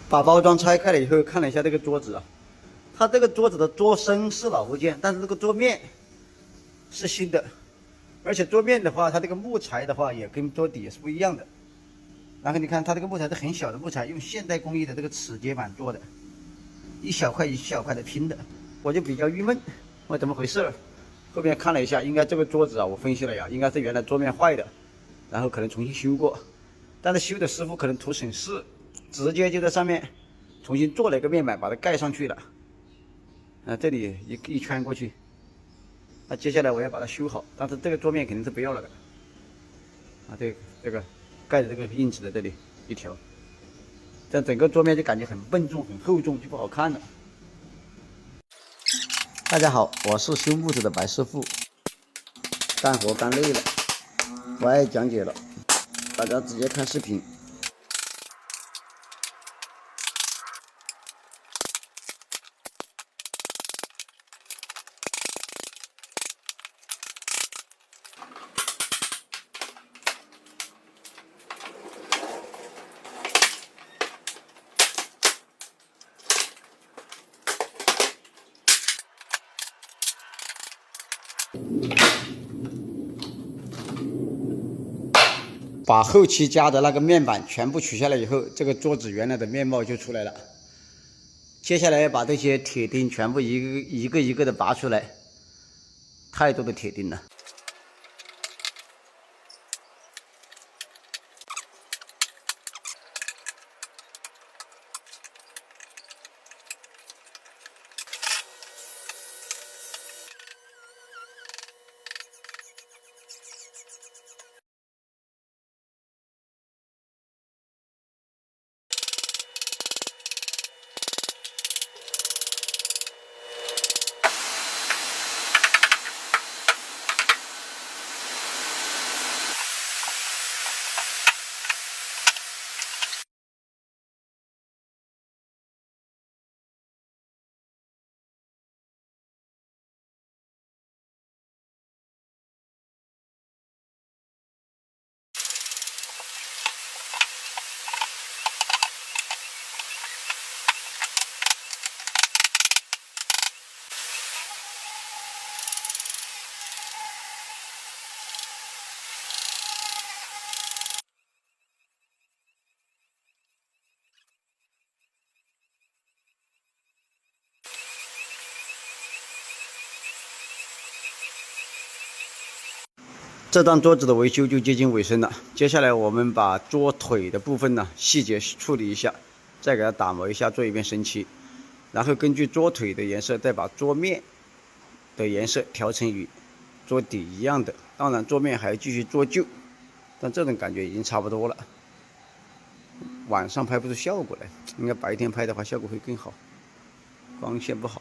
把包装拆开了以后，看了一下这个桌子啊，它这个桌子的桌身是老件，但是这个桌面是新的，而且桌面的话，它这个木材的话也跟桌底也是不一样的。然后你看它这个木材是很小的木材，用现代工艺的这个齿接板做的，一小块一小块的拼的，我就比较郁闷，我怎么回事？后面看了一下，应该这个桌子啊，我分析了呀，应该是原来桌面坏的，然后可能重新修过，但是修的师傅可能图省事，直接就在上面重新做了一个面板，把它盖上去了。这里一圈过去，那接下来我要把它修好，但是这个桌面肯定是不要了的。这个盖的这个印子在这里一条，这样整个桌面就感觉很笨重、很厚重，就不好看了。大家好，我是修木子的白师傅。干活干累了，不爱讲解了，大家直接看视频。把后期加的那个面板全部取下来以后，这个桌子原来的面貌就出来了。接下来要把这些铁钉全部一个一个的拔出来，太多的铁钉了。这张桌子的维修就接近尾声了，接下来我们把桌腿的部分呢细节处理一下，再给它打磨一下，做一遍升漆，然后根据桌腿的颜色再把桌面的颜色调成与桌底一样的。当然桌面还要继续做旧，但这种感觉已经差不多了。晚上拍不出效果来，应该白天拍的话效果会更好，光线不好。